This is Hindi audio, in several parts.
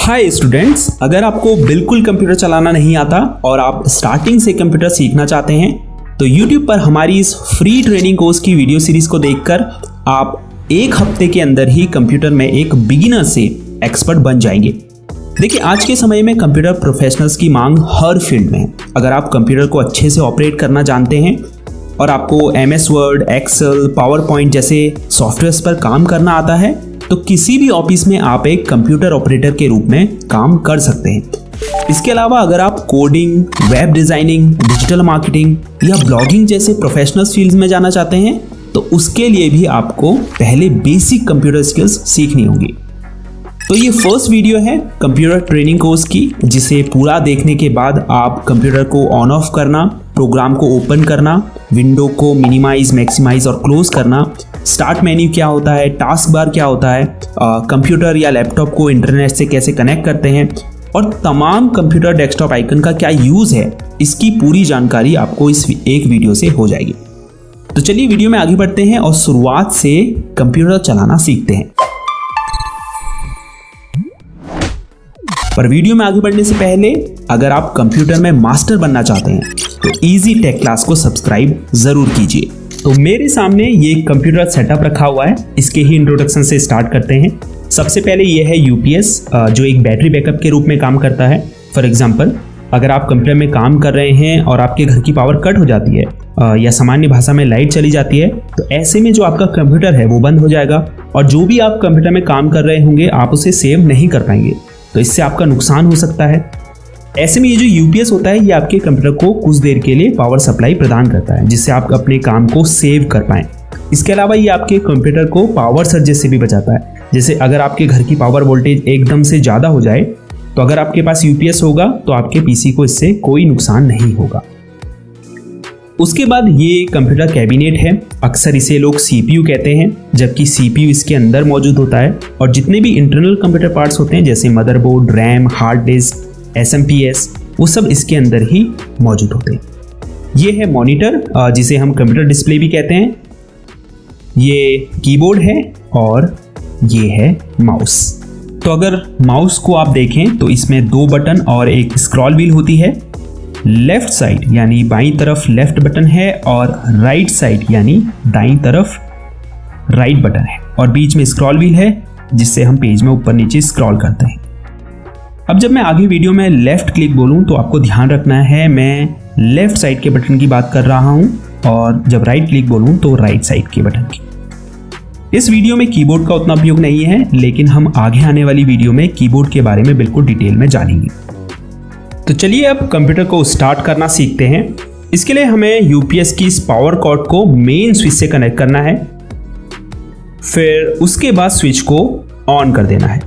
हाय स्टूडेंट्स, अगर आपको बिल्कुल कंप्यूटर चलाना नहीं आता और आप स्टार्टिंग से कंप्यूटर सीखना चाहते हैं तो YouTube पर हमारी इस फ्री ट्रेनिंग कोर्स की वीडियो सीरीज को देखकर आप एक हफ्ते के अंदर ही कंप्यूटर में एक बिगिनर से एक्सपर्ट बन जाएंगे। देखिए, आज के समय में कंप्यूटर प्रोफेशनल्स की मांग हर फील्ड में है। अगर आप कंप्यूटर को अच्छे से ऑपरेट करना जानते हैं और आपको MS वर्ड, एक्सेल, पावरपॉइंट जैसे सॉफ्टवेयर्स पर काम करना आता है तो किसी भी ऑफिस में आप एक कंप्यूटर ऑपरेटर के रूप में काम कर सकते हैं। इसके अलावा अगर आप coding, web designing, digital marketing या ब्लॉगिंग जैसे प्रोफेशनल फील्ड्स में जाना चाहते हैं तो उसके लिए भी आपको पहले बेसिक कंप्यूटर स्किल्स सीखनी होगी। तो ये फर्स्ट वीडियो है कंप्यूटर ट्रेनिंग कोर्स की, जिसे पूरा देखने के बाद आप कंप्यूटर को ऑन ऑफ करना, प्रोग्राम को ओपन करना, विंडो को मिनिमाइज, मैक्सिमाइज और क्लोज करना, स्टार्ट मेन्यू क्या होता है, टास्क बार क्या होता है, कंप्यूटर या लैपटॉप को इंटरनेट से कैसे कनेक्ट करते हैं और तमाम कंप्यूटर डेस्कटॉप आइकन का क्या यूज़ है, इसकी पूरी जानकारी आपको इस एक वीडियो से हो जाएगी। तो चलिए वीडियो में आगे बढ़ते हैं और शुरुआत से कंप्यूटर चलाना सीखते हैं। पर वीडियो में आगे बढ़ने से पहले अगर आप कंप्यूटर में मास्टर बनना चाहते हैं तो इजी टेक क्लास को सब्सक्राइब जरूर कीजिए। तो मेरे सामने ये कंप्यूटर सेटअप रखा हुआ है, इसके ही इंट्रोडक्शन से स्टार्ट करते हैं। सबसे पहले ये है UPS, जो एक बैटरी बैकअप के रूप में काम करता है। फॉर एग्जांपल, अगर आप कंप्यूटर में काम कर रहे हैं और आपके घर की पावर कट हो जाती है या सामान्य भाषा में लाइट चली जाती है तो ऐसे में जो आपका कंप्यूटर है वो बंद हो जाएगा और जो भी आप कंप्यूटर में काम कर रहे होंगे आप उसे सेव नहीं कर पाएंगे, तो इससे आपका नुकसान हो सकता है। ऐसे में ये जो UPS होता है ये आपके कंप्यूटर को कुछ देर के लिए पावर सप्लाई प्रदान करता है जिससे आप अपने काम को सेव कर पाएं। इसके अलावा ये आपके कंप्यूटर को पावर सर्जेस से भी बचाता है। जैसे अगर आपके घर की पावर वोल्टेज एकदम से ज़्यादा हो जाए तो अगर आपके पास UPS होगा तो आपके PC को इससे कोई नुकसान नहीं होगा। उसके बाद ये कंप्यूटर कैबिनेट है, अक्सर इसे लोग CPU कहते हैं, जबकि CPU इसके अंदर मौजूद होता है और जितने भी इंटरनल कंप्यूटर पार्ट्स होते हैं जैसे motherboard, RAM, hard disk, SMPS, वो सब इसके अंदर ही मौजूद होते हैं। ये है मॉनिटर, जिसे हम कंप्यूटर डिस्प्ले भी कहते हैं। ये कीबोर्ड है और ये है माउस। तो अगर माउस को आप देखें तो इसमें 2 बटन और एक स्क्रॉल व्हील होती है। लेफ्ट साइड यानी बाईं तरफ लेफ्ट बटन है और राइट साइड यानी दाईं तरफ राइट बटन है और बीच में स्क्रॉल व्हील है जिससे हम पेज में ऊपर नीचे स्क्रॉल करते हैं। अब जब मैं आगे वीडियो में लेफ्ट क्लिक बोलूं तो आपको ध्यान रखना है मैं लेफ्ट साइड के बटन की बात कर रहा हूं और जब राइट क्लिक बोलूं तो राइट साइड के बटन की। इस वीडियो में कीबोर्ड का उतना उपयोग नहीं है, लेकिन हम आगे आने वाली वीडियो में कीबोर्ड के बारे में बिल्कुल डिटेल में जानेंगे। तो चलिए अब कंप्यूटर को स्टार्ट करना सीखते हैं। इसके लिए हमें UPS की इस पावर कॉर्ड को मेन स्विच से कनेक्ट करना है, फिर उसके बाद स्विच को ऑन कर देना है।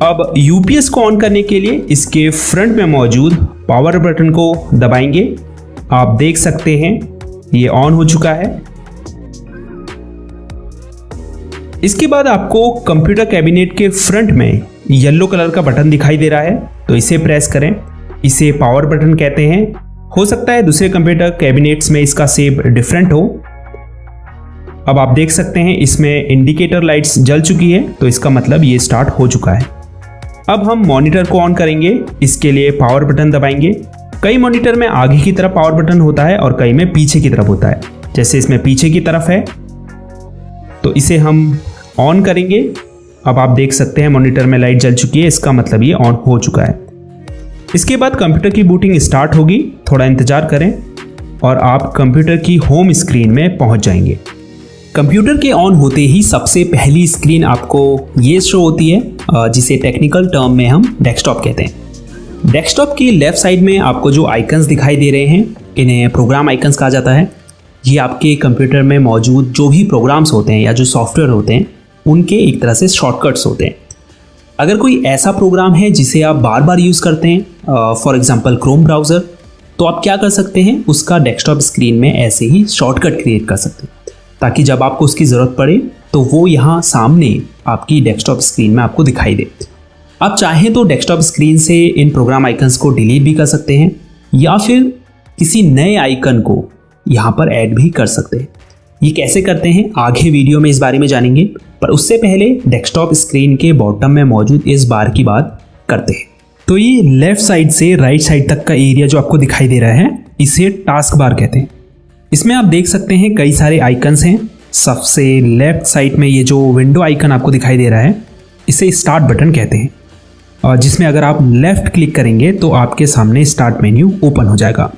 अब UPS को ऑन करने के लिए इसके फ्रंट में मौजूद पावर बटन को दबाएंगे। आप देख सकते हैं ये ऑन हो चुका है। इसके बाद आपको कंप्यूटर कैबिनेट के फ्रंट में येलो कलर का बटन दिखाई दे रहा है, तो इसे प्रेस करें। इसे पावर बटन कहते हैं। हो सकता है दूसरे कंप्यूटर कैबिनेट्स में इसका शेप डिफरेंट हो। अब आप देख सकते हैं इसमें इंडिकेटर लाइट्स जल चुकी है, तो इसका मतलब ये स्टार्ट हो चुका है। अब हम मॉनिटर को ऑन करेंगे। इसके लिए पावर बटन दबाएंगे। कई मॉनिटर में आगे की तरफ पावर बटन होता है और कई में पीछे की तरफ होता है। जैसे इसमें पीछे की तरफ है तो इसे हम ऑन करेंगे। अब आप देख सकते हैं मॉनिटर में लाइट जल चुकी है, इसका मतलब ये ऑन हो चुका है। इसके बाद कंप्यूटर की बूटिंग स्टार्ट होगी। थोड़ा इंतजार करें और आप कंप्यूटर की होम स्क्रीन में पहुंच जाएंगे। कंप्यूटर के ऑन होते ही सबसे पहली स्क्रीन आपको ये शो होती है, जिसे टेक्निकल टर्म में हम डेस्कटॉप कहते हैं। डेस्कटॉप की लेफ्ट साइड में आपको जो आइकन्स दिखाई दे रहे हैं इन्हें प्रोग्राम आइकन्स कहा जाता है। ये आपके कंप्यूटर में मौजूद जो भी प्रोग्राम्स होते हैं या जो सॉफ्टवेयर होते हैं उनके एक तरह से शॉर्टकट्स होते हैं। अगर कोई ऐसा प्रोग्राम है जिसे आप बार बार यूज़ करते हैं, फॉर एग्जांपल क्रोम ब्राउज़र, तो आप क्या कर सकते हैं, उसका डेस्कटॉप स्क्रीन में ऐसे ही शॉर्टकट क्रिएट कर सकते हैं ताकि जब आपको उसकी ज़रूरत पड़े तो वो यहाँ सामने आपकी डेस्कटॉप स्क्रीन में आपको दिखाई दे। आप चाहें तो डेस्कटॉप स्क्रीन से इन प्रोग्राम आइकन्स को डिलीट भी कर सकते हैं या फिर किसी नए आइकन को यहाँ पर ऐड भी कर सकते हैं। ये कैसे करते हैं आगे वीडियो में इस बारे में जानेंगे, पर उससे पहले डेस्कटॉप स्क्रीन के बॉटम में मौजूद इस बार की बात करते हैं। तो ये लेफ्ट साइड से राइट साइड तक का एरिया जो आपको दिखाई दे रहा है, इसे टास्क बार कहते हैं। इसमें आप देख सकते हैं कई सारे आइकन्स हैं। सबसे लेफ्ट साइड में ये जो विंडो आइकन आपको दिखाई दे रहा है, इसे स्टार्ट बटन कहते हैं, और जिसमें अगर आप लेफ्ट क्लिक करेंगे तो आपके सामने स्टार्ट मेन्यू ओपन हो जाएगा।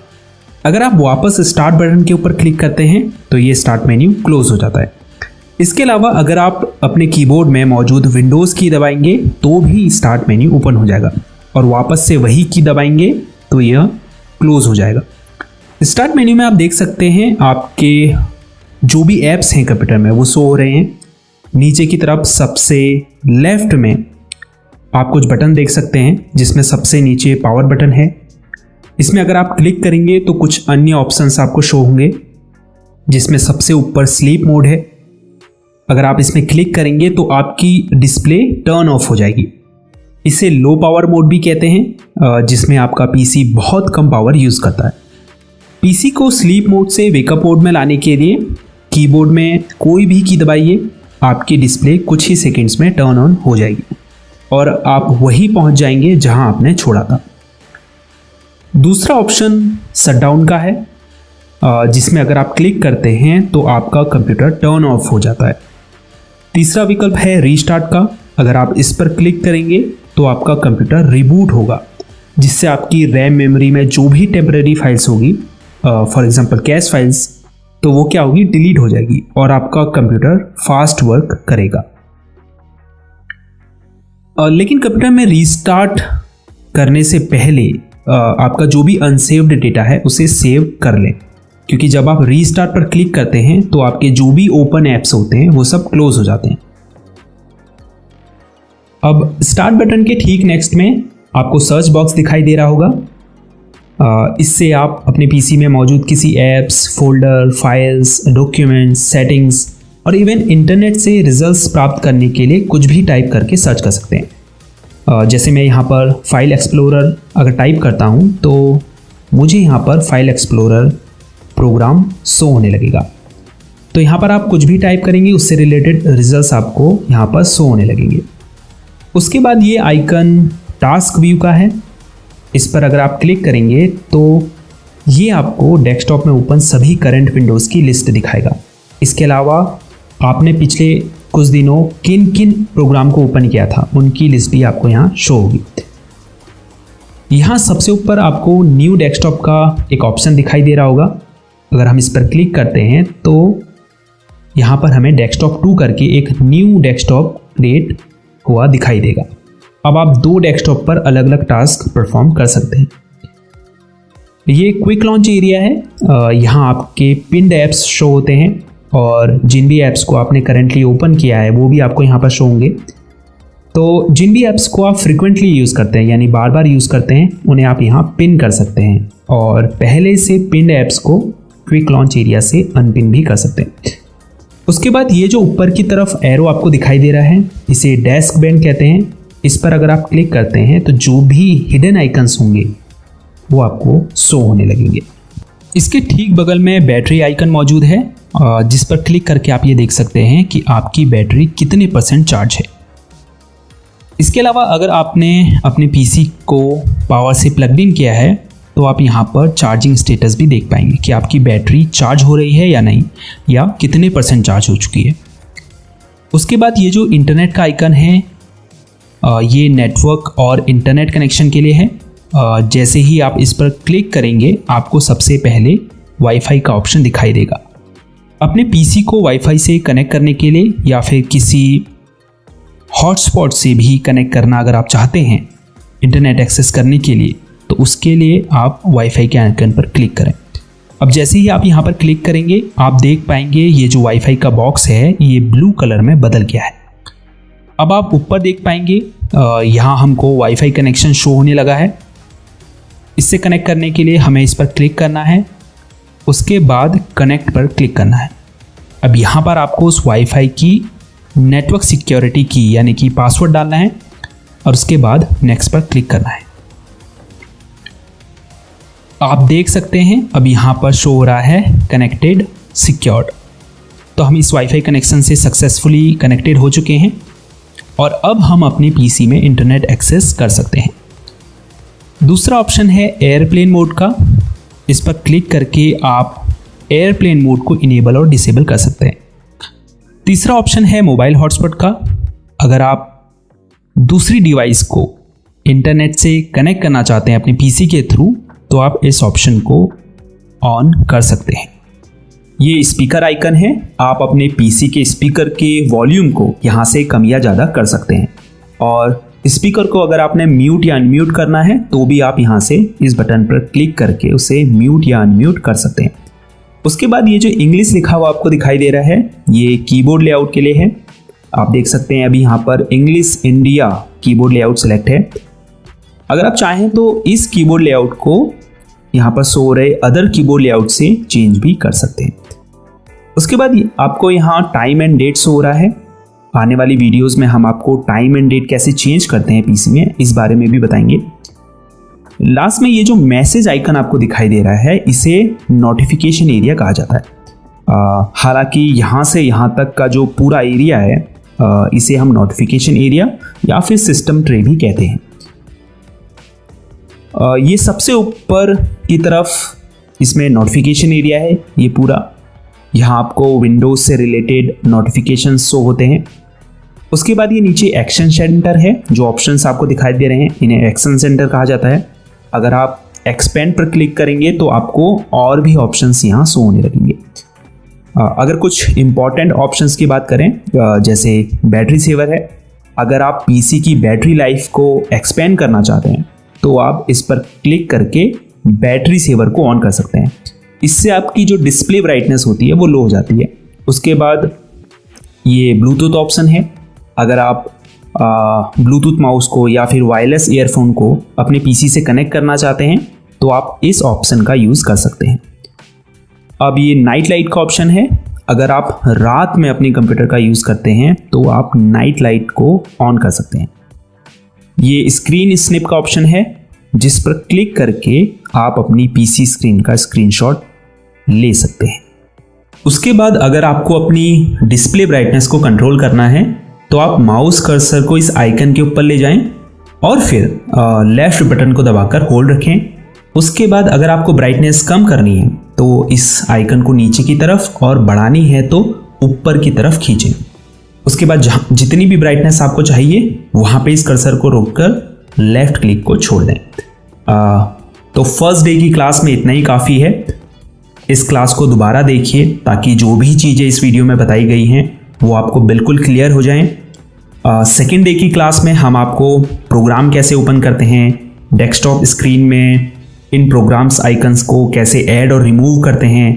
अगर आप वापस स्टार्ट बटन के ऊपर क्लिक करते हैं तो ये स्टार्ट मेन्यू क्लोज हो जाता है। इसके अलावा अगर आप अपने कीबोर्ड में मौजूद विंडोज़ की दबाएंगे तो भी स्टार्ट मेन्यू ओपन हो जाएगा, और वापस से वही की दबाएंगे तो यह क्लोज हो जाएगा। स्टार्ट मेन्यू में आप देख सकते हैं आपके जो भी ऐप्स हैं कंप्यूटर में वो शो हो रहे हैं। नीचे की तरफ सबसे लेफ्ट में आप कुछ बटन देख सकते हैं, जिसमें सबसे नीचे पावर बटन है। इसमें अगर आप क्लिक करेंगे तो कुछ अन्य ऑप्शंस आपको शो होंगे, जिसमें सबसे ऊपर स्लीप मोड है। अगर आप इसमें क्लिक करेंगे तो आपकी डिस्प्ले टर्न ऑफ हो जाएगी। इसे लो पावर मोड भी कहते हैं, जिसमें आपका पीसी बहुत कम पावर यूज़ करता है। पीसी को स्लीप मोड से वेकअप मोड में लाने के लिए कीबोर्ड में कोई भी की दबाइए, आपकी डिस्प्ले कुछ ही सेकंड्स में टर्न ऑन हो जाएगी और आप वहीं पहुंच जाएंगे जहां आपने छोड़ा था। दूसरा ऑप्शन शटडाउन का है, जिसमें अगर आप क्लिक करते हैं तो आपका कंप्यूटर टर्न ऑफ हो जाता है। तीसरा विकल्प है रीस्टार्ट का। अगर आप इस पर क्लिक करेंगे तो आपका कंप्यूटर रिबूट होगा, जिससे आपकी रैम मेमोरी में जो भी टेम्परेरी फाइल्स होगी, फॉर एग्जांपल कैश फाइल्स, तो वो क्या होगी, डिलीट हो जाएगी और आपका कंप्यूटर फास्ट वर्क करेगा। लेकिन कंप्यूटर में रीस्टार्ट करने से पहले आपका जो भी अनसेव्ड डेटा है उसे सेव कर लें, क्योंकि जब आप रीस्टार्ट पर क्लिक करते हैं तो आपके जो भी ओपन ऐप्स होते हैं वो सब क्लोज हो जाते हैं। अब स्टार्ट बटन के ठीक नेक्स्ट में आपको सर्च बॉक्स दिखाई दे रहा होगा। इससे आप अपने पीसी में मौजूद किसी apps, folder, files, documents, settings और इवन इंटरनेट से रिजल्ट्स प्राप्त करने के लिए कुछ भी टाइप करके सर्च कर सकते हैं। जैसे मैं यहाँ पर फाइल एक्सप्लोरर अगर टाइप करता हूँ तो मुझे यहाँ पर फाइल एक्सप्लोरर प्रोग्राम शो होने लगेगा। तो यहाँ पर आप कुछ भी टाइप करेंगे उससे रिलेटेड रिजल्ट्स आपको यहाँ पर शो होने लगेंगे। उसके बाद ये आइकन टास्क व्यू का है। इस पर अगर आप क्लिक करेंगे तो ये आपको डेस्कटॉप में ओपन सभी करंट विंडोज़ की लिस्ट दिखाएगा। इसके अलावा आपने पिछले कुछ दिनों किन किन प्रोग्राम को ओपन किया था उनकी लिस्ट भी आपको यहाँ शो होगी। यहाँ सबसे ऊपर आपको न्यू डेस्कटॉप का एक ऑप्शन दिखाई दे रहा होगा। अगर हम इस पर क्लिक करते हैं तो यहाँ पर हमें डेस्कटॉप 2 करके एक न्यू डेस्कटॉप क्रिएट हुआ दिखाई देगा। अब आप 2 डेस्कटॉप पर अलग अलग टास्क परफॉर्म कर सकते हैं। ये क्विक लॉन्च एरिया है। यहाँ आपके पिन्ड ऐप्स शो होते हैं और जिन भी ऐप्स को आपने करेंटली ओपन किया है वो भी आपको यहाँ पर शो होंगे। तो जिन भी ऐप्स को आप फ्रिक्वेंटली यूज़ करते हैं, यानी बार बार यूज़ करते हैं, उन्हें आप यहाँ पिन कर सकते हैं और पहले से पिन्ड ऐप्स को क्विक लॉन्च एरिया से अनपिन भी कर सकते हैं। उसके बाद ये जो ऊपर की तरफ एरो आपको दिखाई दे रहा है, इसे डेस्क बैंड कहते हैं। इस पर अगर आप क्लिक करते हैं तो जो भी हिडन आइकन्स होंगे वो आपको शो होने लगेंगे। इसके ठीक बगल में बैटरी आइकन मौजूद है, जिस पर क्लिक करके आप ये देख सकते हैं कि आपकी बैटरी कितने % चार्ज है। इसके अलावा अगर आपने अपने पीसी को पावर से प्लग इन किया है तो आप यहाँ पर चार्जिंग स्टेटस भी देख पाएंगे कि आपकी बैटरी चार्ज हो रही है या नहीं, या कितने % चार्ज हो चुकी है। उसके बाद ये जो इंटरनेट का आइकन है, ये नेटवर्क और इंटरनेट कनेक्शन के लिए है। जैसे ही आप इस पर क्लिक करेंगे आपको सबसे पहले वाईफाई का ऑप्शन दिखाई देगा। अपने पीसी को वाईफाई से कनेक्ट करने के लिए या फिर किसी हॉटस्पॉट से भी कनेक्ट करना अगर आप चाहते हैं इंटरनेट एक्सेस करने के लिए, तो उसके लिए आप वाईफाई के आइकन पर क्लिक करें। अब जैसे ही आप यहाँ पर क्लिक करेंगे आप देख पाएंगे ये जो वाईफाई का बॉक्स है ये ब्लू कलर में बदल गया है। अब आप ऊपर देख पाएंगे यहाँ हमको वाईफाई कनेक्शन शो होने लगा है। इससे कनेक्ट करने के लिए हमें इस पर क्लिक करना है, उसके बाद कनेक्ट पर क्लिक करना है। अब यहाँ पर आपको उस वाईफाई की नेटवर्क सिक्योरिटी की यानी कि पासवर्ड डालना है और उसके बाद नेक्स्ट पर क्लिक करना है। आप देख सकते हैं अब यहाँ पर शो हो रहा है कनेक्टेड सिक्योर्ड। तो हम इस वाईफाई कनेक्शन से सक्सेसफुली कनेक्टेड हो चुके हैं और अब हम अपने पीसी में इंटरनेट एक्सेस कर सकते हैं। दूसरा ऑप्शन है एयरप्लेन मोड का। इस पर क्लिक करके आप एयरप्लेन मोड को इनेबल और डिसेबल कर सकते हैं। तीसरा ऑप्शन है मोबाइल हॉटस्पॉट का। अगर आप दूसरी डिवाइस को इंटरनेट से कनेक्ट करना चाहते हैं अपने पीसी के थ्रू, तो आप इस ऑप्शन को ऑन कर सकते हैं। ये स्पीकर आइकन है, आप अपने पीसी के स्पीकर के वॉल्यूम को यहाँ से कम या ज़्यादा कर सकते हैं और स्पीकर को अगर आपने म्यूट या अनम्यूट करना है तो भी आप यहाँ से इस बटन पर क्लिक करके उसे म्यूट या अनम्यूट कर सकते हैं। उसके बाद ये जो इंग्लिश लिखा हुआ आपको दिखाई दे रहा है, ये कीबोर्ड लेआउट के लिए है। आप देख सकते हैं अभी यहाँ पर English India keyboard layout select है। अगर आप चाहें तो इस कीबोर्ड लेआउट को यहाँ पर शो रहे अदर कीबोर्ड लेआउट से चेंज भी कर सकते हैं। उसके बाद आपको यहाँ टाइम एंड डेट शो हो रहा है। आने वाली वीडियोस में हम आपको टाइम एंड डेट कैसे चेंज करते हैं पीसी में, इस बारे में भी बताएंगे। लास्ट में ये जो मैसेज आइकन आपको दिखाई दे रहा है, इसे नोटिफिकेशन एरिया कहा जाता है। हालांकि यहाँ से यहाँ तक का जो पूरा एरिया है, इसे हम नोटिफिकेशन एरिया या फिर सिस्टम ट्रे भी कहते हैं। ये सबसे ऊपर की तरफ इसमें नोटिफिकेशन एरिया है। ये पूरा यहाँ आपको विंडोज से रिलेटेड नोटिफिकेशन शो होते हैं। उसके बाद ये नीचे एक्शन सेंटर है, जो ऑप्शंस आपको दिखाई दे रहे हैं इन्हें एक्शन सेंटर कहा जाता है। अगर आप एक्सपेंड पर क्लिक करेंगे तो आपको और भी ऑप्शंस यहाँ शो होने लगेंगे। अगर कुछ इंपॉर्टेंट ऑप्शंस की बात करें, जैसे बैटरी सेवर है। अगर आप पीसी की बैटरी लाइफ को एक्सपेंड करना चाहते हैं तो आप इस पर क्लिक करके बैटरी सेवर को ऑन कर सकते हैं। इससे आपकी जो डिस्प्ले ब्राइटनेस होती है वो लो हो जाती है। उसके बाद ये ब्लूटूथ ऑप्शन है। अगर आप ब्लूटूथ माउस को या फिर वायरलेस ईयरफोन को अपने पीसी से कनेक्ट करना चाहते हैं तो आप इस ऑप्शन का यूज़ कर सकते हैं। अब ये नाइट लाइट का ऑप्शन है। अगर आप रात में अपने कंप्यूटर का यूज़ करते हैं तो आप नाइट लाइट को ऑन कर सकते हैं। ये स्क्रीन स्निप का ऑप्शन है, जिस पर क्लिक करके आप अपनी पीसी स्क्रीन का स्क्रीनशॉट ले सकते हैं। उसके बाद अगर आपको अपनी डिस्प्ले ब्राइटनेस को कंट्रोल करना है तो आप माउस कर्सर को इस आइकन के ऊपर ले जाएं और फिर लेफ्ट बटन को दबाकर होल्ड रखें। उसके बाद अगर आपको ब्राइटनेस कम करनी है तो इस आइकन को नीचे की तरफ और बढ़ानी है तो ऊपर की तरफ खींचें। उसके बाद जितनी भी ब्राइटनेस आपको चाहिए वहाँ पे इस कर्सर को रोककर लेफ्ट क्लिक को छोड़ दें। तो फर्स्ट डे की क्लास में इतना ही काफ़ी है। इस क्लास को दोबारा देखिए ताकि जो भी चीज़ें इस वीडियो में बताई गई हैं वो आपको बिल्कुल क्लियर हो जाएं। सेकेंड डे की क्लास में हम आपको प्रोग्राम कैसे ओपन करते हैं, डेस्कटॉप स्क्रीन में इन प्रोग्राम्स आइकन्स को कैसे ऐड और रिमूव करते हैं,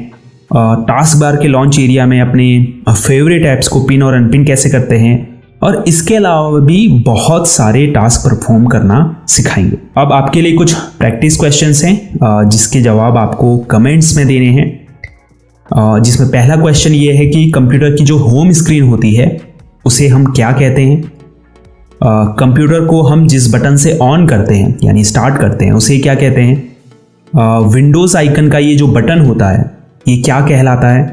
टास्क बार के लॉन्च एरिया में अपने फेवरेट ऐप्स को पिन और अनपिन कैसे करते हैं, और इसके अलावा भी बहुत सारे टास्क परफॉर्म करना सिखाएंगे। अब आपके लिए कुछ प्रैक्टिस क्वेश्चंस हैं जिसके जवाब आपको कमेंट्स में देने हैं। जिसमें पहला क्वेश्चन ये है कि कंप्यूटर की जो होम स्क्रीन होती है उसे हम क्या कहते हैं। कंप्यूटर को हम जिस बटन से ऑन करते हैं यानी स्टार्ट करते हैं उसे क्या कहते हैं। विंडोज़ आइकन का ये जो बटन होता है ये क्या कहलाता है।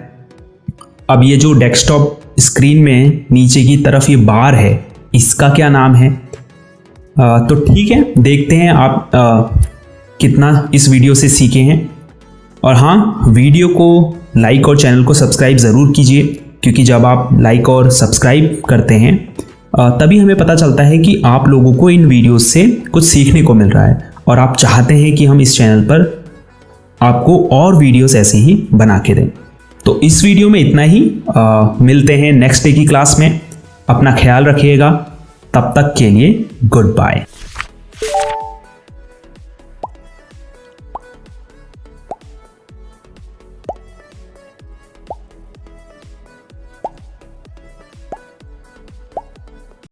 अब ये जो डेस्कटॉप स्क्रीन में नीचे की तरफ ये बार है इसका क्या नाम है। तो ठीक है, देखते हैं आप कितना इस वीडियो से सीखे हैं। और हाँ, वीडियो को लाइक और चैनल को सब्सक्राइब ज़रूर कीजिए, क्योंकि जब आप लाइक और सब्सक्राइब करते हैं तभी हमें पता चलता है कि आप लोगों को इन वीडियोस से कुछ सीखने को मिल रहा है और आप चाहते हैं कि हम इस चैनल पर आपको और वीडियोस ऐसे ही बना के दें। तो इस वीडियो में इतना ही। मिलते हैं नेक्स्ट डे की क्लास में। अपना ख्याल रखिएगा। तब तक के लिए गुड बाय।